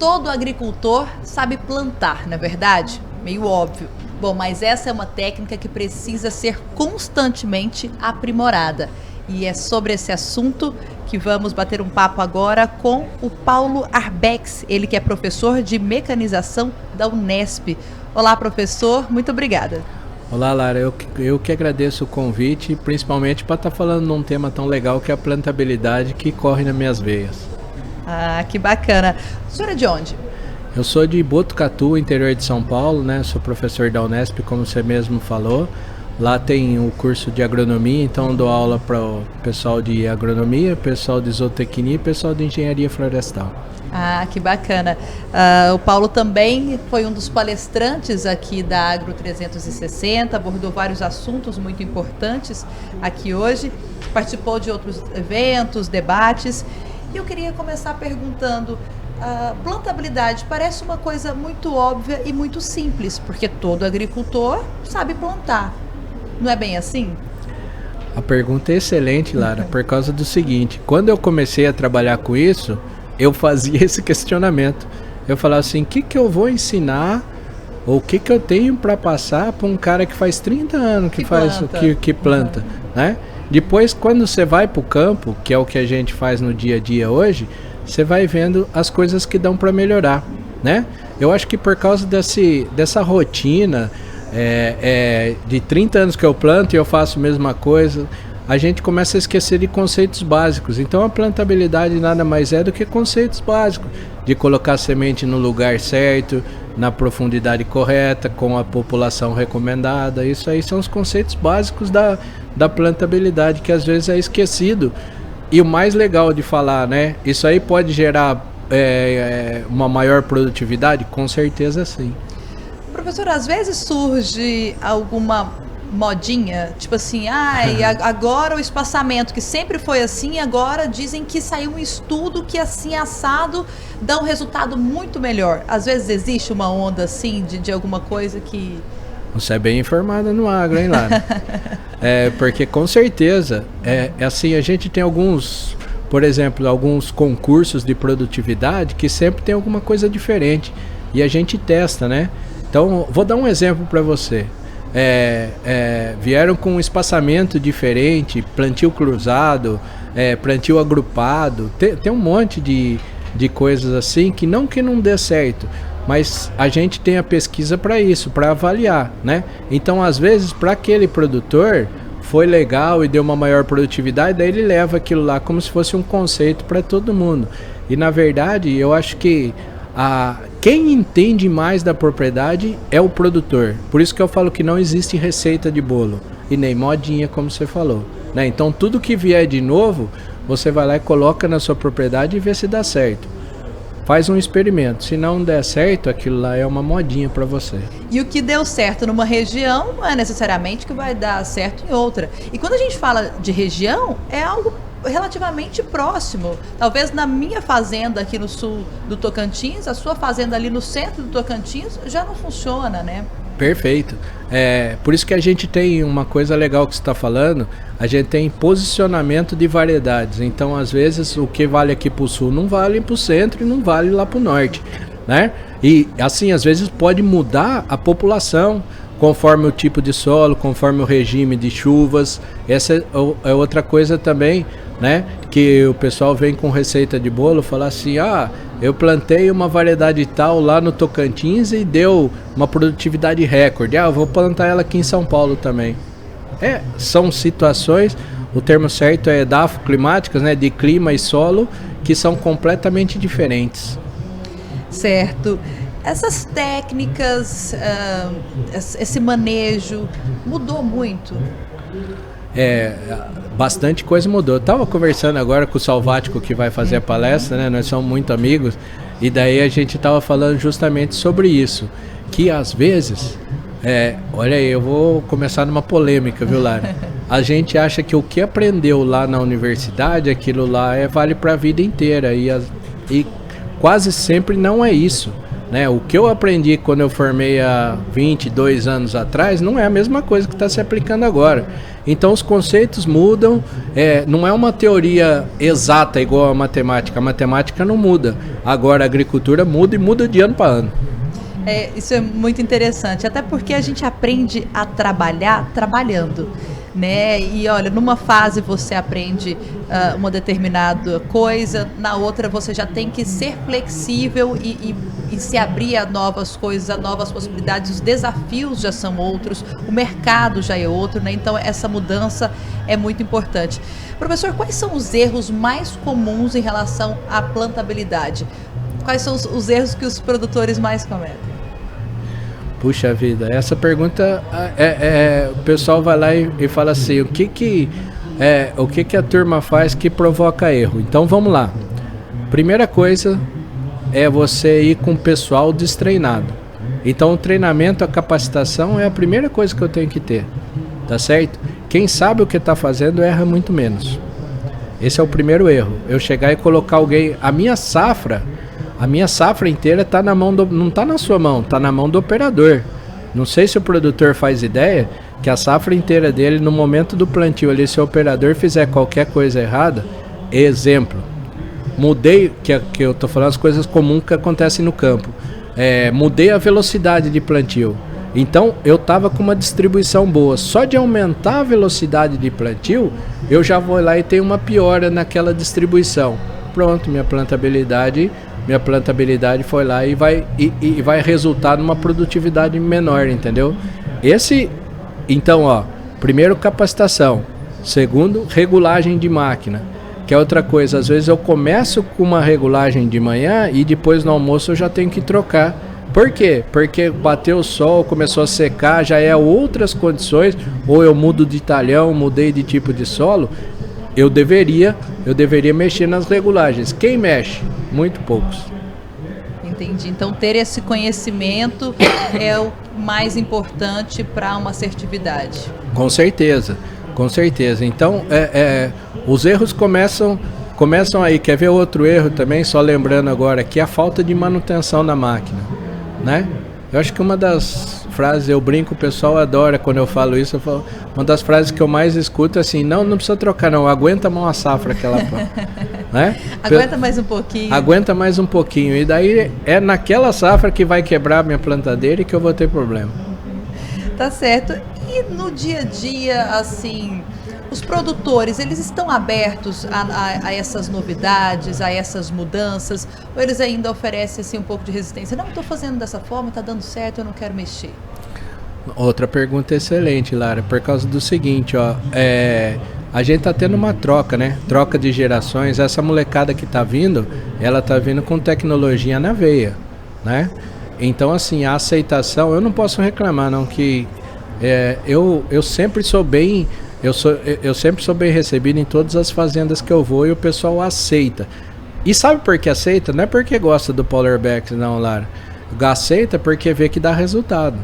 Todo agricultor sabe plantar, não é verdade? Meio óbvio. Bom, mas essa é uma técnica que precisa ser constantemente aprimorada. E é sobre esse assunto que vamos bater um papo agora com o Paulo Arbex, ele que é professor de mecanização da Unesp. Olá, professor, muito obrigada. Olá, Lara, eu que agradeço o convite, principalmente para estar falando num tema tão legal que é a plantabilidade que corre nas minhas veias. Ah, que bacana. O senhor é de onde? Eu sou de Botucatu, interior de São Paulo, né? Sou professor da Unesp, como você mesmo falou. Lá tem o curso de agronomia, então dou aula para o pessoal de agronomia, pessoal de zootecnia e pessoal de engenharia florestal. Ah, que bacana. O Paulo também foi um dos palestrantes aqui da Agro 360, abordou vários assuntos muito importantes aqui hoje, participou de outros eventos, debates. E eu queria começar perguntando, plantabilidade parece uma coisa muito óbvia e muito simples, porque todo agricultor sabe plantar. Não é bem assim? A pergunta é excelente, Lara, por causa do seguinte: quando eu comecei a trabalhar com isso, eu fazia esse questionamento. Eu falava assim, o que eu vou ensinar, ou o que eu tenho para passar para um cara que faz 30 anos que planta, né? Depois, quando você vai para o campo, que é o que a gente faz no dia a dia hoje, você vai vendo as coisas que dão para melhorar, né? Eu acho que por causa dessa rotina de 30 anos que eu planto e eu faço a mesma coisa, a gente começa a esquecer de conceitos básicos. Então a plantabilidade nada mais é do que conceitos básicos, de colocar a semente no lugar certo, na profundidade correta, com a população recomendada. Isso aí são os conceitos básicos da plantabilidade, que às vezes é esquecido. E o mais legal de falar, né? Isso aí pode gerar uma maior produtividade? Com certeza sim. Professor, às vezes surge alguma modinha, tipo assim, agora o espaçamento, que sempre foi assim, agora dizem que saiu um estudo que assim assado dá um resultado muito melhor. Às vezes existe uma onda assim de alguma coisa que... Você é bem informada no agro, hein, Lara? Porque com certeza, assim, a gente tem por exemplo, alguns concursos de produtividade que sempre tem alguma coisa diferente e a gente testa, né? Então, vou dar um exemplo para você. Vieram com um espaçamento diferente, plantio cruzado, plantio agrupado, tem um monte de coisas assim que não dê certo, mas a gente tem a pesquisa para isso, para avaliar, né? Então, às vezes, para aquele produtor foi legal e deu uma maior produtividade, daí ele leva aquilo lá como se fosse um conceito para todo mundo. E na verdade, eu acho que quem entende mais da propriedade é o produtor. Por isso que eu falo que não existe receita de bolo e nem modinha, como você falou, né? Então tudo que vier de novo, você vai lá e coloca na sua propriedade e vê se dá certo. Faz um experimento. Se não der certo, aquilo lá é uma modinha para você. E o que deu certo numa região não é necessariamente que vai dar certo em outra. E quando a gente fala de região, é algo relativamente próximo. Talvez na minha fazenda aqui no sul do Tocantins, a sua fazenda ali no centro do Tocantins já não funciona, né? Perfeito. Por isso que a gente tem uma coisa legal que você está falando, a gente tem posicionamento de variedades. Então, às vezes, o que vale aqui para o sul não vale para o centro e não vale lá para o norte, né? E assim, às vezes pode mudar a população conforme o tipo de solo, conforme o regime de chuvas. Essa é outra coisa também, né? Que o pessoal vem com receita de bolo, falar assim, eu plantei uma variedade tal lá no Tocantins e deu uma produtividade recorde. Eu vou plantar ela aqui em São Paulo também. São situações, o termo certo é edafoclimáticas, né? De clima e solo, que são completamente diferentes. Certo. Essas técnicas, esse manejo, mudou muito? Bastante coisa mudou. Eu estava conversando agora com o Salvático, que vai fazer a palestra, né? Nós somos muito amigos, e daí a gente estava falando justamente sobre isso, que às vezes, olha aí, eu vou começar numa polêmica, viu, Lara? A gente acha que o que aprendeu lá na universidade, aquilo lá vale para a vida inteira, e quase sempre não é isso. né? O que eu aprendi quando eu formei há 22 anos atrás não é a mesma coisa que está se aplicando agora. Então os conceitos mudam, não é uma teoria exata igual a matemática não muda. Agora a agricultura muda e muda de ano para ano. Isso é muito interessante, até porque a gente aprende a trabalhar trabalhando, né? E olha, numa fase você aprende uma determinada coisa, na outra você já tem que ser flexível e se abrir a novas coisas, a novas possibilidades, os desafios já são outros, o mercado já é outro, né? Então essa mudança é muito importante. Professor, quais são os erros mais comuns em relação à plantabilidade? Quais são os erros que os produtores mais cometem? Puxa vida, essa pergunta o pessoal vai lá e fala assim, o que a turma faz que provoca erro? Então vamos lá. Primeira coisa é você ir com o pessoal destreinado. Então o treinamento, a capacitação é a primeira coisa que eu tenho que ter, tá certo? Quem sabe o que está fazendo erra muito menos. Esse é o primeiro erro. Eu chegar e colocar alguém, a minha safra inteira está na mão não está na sua mão, está na mão do operador. Não sei se o produtor faz ideia que a safra inteira dele, no momento do plantio ali, se o operador fizer qualquer coisa errada, exemplo, mudei, que eu estou falando as coisas comuns que acontecem no campo, mudei a velocidade de plantio. Então eu estava com uma distribuição boa, só de aumentar a velocidade de plantio, eu já vou lá e tenho uma piora naquela distribuição. Pronto, minha plantabilidade foi lá e vai resultar numa produtividade menor, entendeu? Então, primeiro capacitação, segundo regulagem de máquina, que é outra coisa, às vezes eu começo com uma regulagem de manhã e depois no almoço eu já tenho que trocar. Por quê? Porque bateu o sol, começou a secar, já é outras condições, ou eu mudo de talhão, mudei de tipo de solo, eu deveria mexer nas regulagens. Quem mexe? Muito poucos. Entendi. Então ter esse conhecimento é o mais importante para uma assertividade. Com certeza. Então os erros começam aí. Quer ver outro erro também? Só lembrando agora, que é a falta de manutenção da máquina, né? Eu acho que uma das frases, eu brinco, o pessoal adora quando eu falo isso, uma das frases que eu mais escuto é assim, não precisa trocar não, aguenta uma safra que ela né? Aguenta mais um pouquinho. Aguenta mais um pouquinho, e daí é naquela safra que vai quebrar minha plantadeira e que eu vou ter problema. Tá certo. E no dia a dia, assim, os produtores, eles estão abertos a essas novidades, a essas mudanças, ou eles ainda oferecem assim, um pouco de resistência? Não, estou fazendo dessa forma, está dando certo, eu não quero mexer. Outra pergunta excelente, Lara, por causa do seguinte, a gente está tendo uma troca, né? Troca de gerações. Essa molecada que está vindo, ela está vindo com tecnologia na veia, né? Então, assim, a aceitação, eu não posso reclamar, não, que eu sempre sou bem... Eu sempre sou bem recebido em todas as fazendas que eu vou e o pessoal aceita. E sabe por que aceita? Não é porque gosta do Polarbex, não, Lara. Aceita porque vê que dá resultado.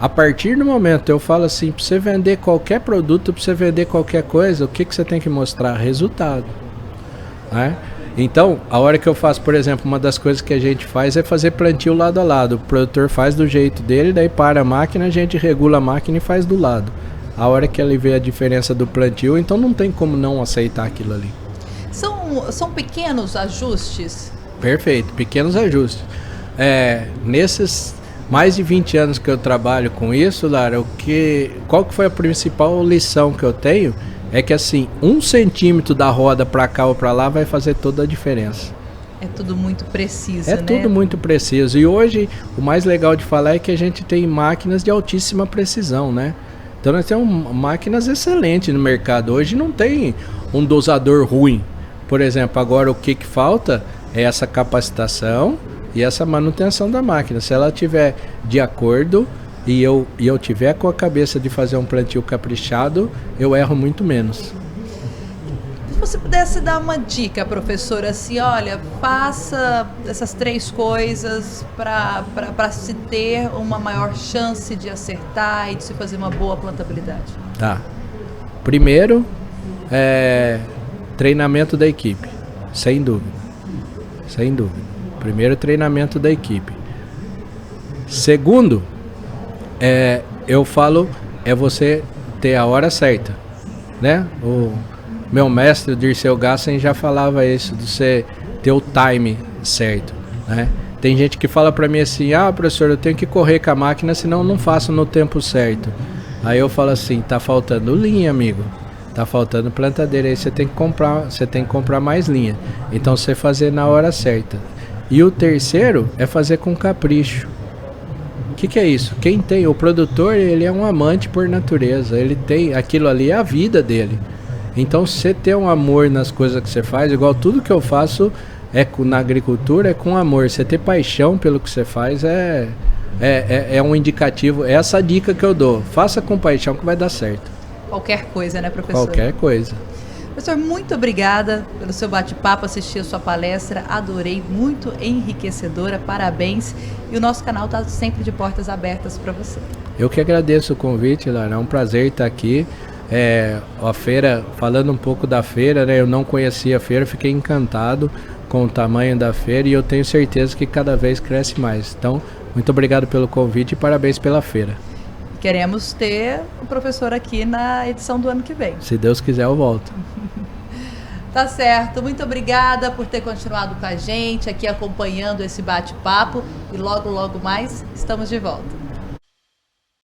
A partir do momento eu falo assim, para você vender qualquer produto, para você vender qualquer coisa, o que você tem que mostrar? Resultado. Né? Então, a hora que eu faço, por exemplo, uma das coisas que a gente faz é fazer plantio lado a lado. O produtor faz do jeito dele, daí para a máquina, a gente regula a máquina e faz do lado. A hora que ele vê a diferença do plantio, então não tem como não aceitar aquilo ali. São pequenos ajustes? Perfeito, pequenos ajustes. Nesses mais de 20 anos que eu trabalho com isso, Lara, qual que foi a principal lição que eu tenho? É que assim, 1 centímetro da roda para cá ou para lá vai fazer toda a diferença. É tudo muito preciso, né? É tudo muito preciso. E hoje, o mais legal de falar é que a gente tem máquinas de altíssima precisão, né? Então nós temos máquinas excelentes no mercado. Hoje não tem um dosador ruim. Por exemplo, agora o que falta é essa capacitação e essa manutenção da máquina. Se ela tiver de acordo e eu tiver com a cabeça de fazer um plantio caprichado, eu erro muito menos. Se você pudesse dar uma dica, professora, assim, olha, faça essas 3 coisas para se ter uma maior chance de acertar e de se fazer uma boa plantabilidade. Tá. Primeiro, treinamento da equipe, sem dúvida. Primeiro, treinamento da equipe. Segundo, eu falo, você ter a hora certa, né? O meu mestre, o Dirceu Gassen, já falava isso, de você ter o time certo, né? Tem gente que fala pra mim assim, professor, eu tenho que correr com a máquina, senão eu não faço no tempo certo. Aí eu falo assim, tá faltando linha, amigo. Tá faltando plantadeira, aí você tem que comprar mais linha. Então você fazer na hora certa. E o terceiro é fazer com capricho. O que é isso? Quem tem, o produtor, ele é um amante por natureza. Ele tem, aquilo ali é a vida dele. Então você ter um amor nas coisas que você faz, igual tudo que eu faço na agricultura é com amor. Você ter paixão pelo que você faz é um indicativo. É essa dica que eu dou. Faça com paixão que vai dar certo. Qualquer coisa, né, professor? Qualquer coisa. Professor, muito obrigada pelo seu bate-papo, assisti a sua palestra, adorei, muito enriquecedora, parabéns. E o nosso canal está sempre de portas abertas para você. Eu que agradeço o convite, Lara, é um prazer estar aqui. A feira, falando um pouco da feira, né, eu não conhecia a feira, fiquei encantado com o tamanho da feira e eu tenho certeza que cada vez cresce mais. Então, muito obrigado pelo convite e parabéns pela feira. Queremos ter o professor aqui na edição do ano que vem. Se Deus quiser, eu volto. Tá certo. Muito obrigada por ter continuado com a gente aqui acompanhando esse bate-papo. E logo, logo mais, estamos de volta.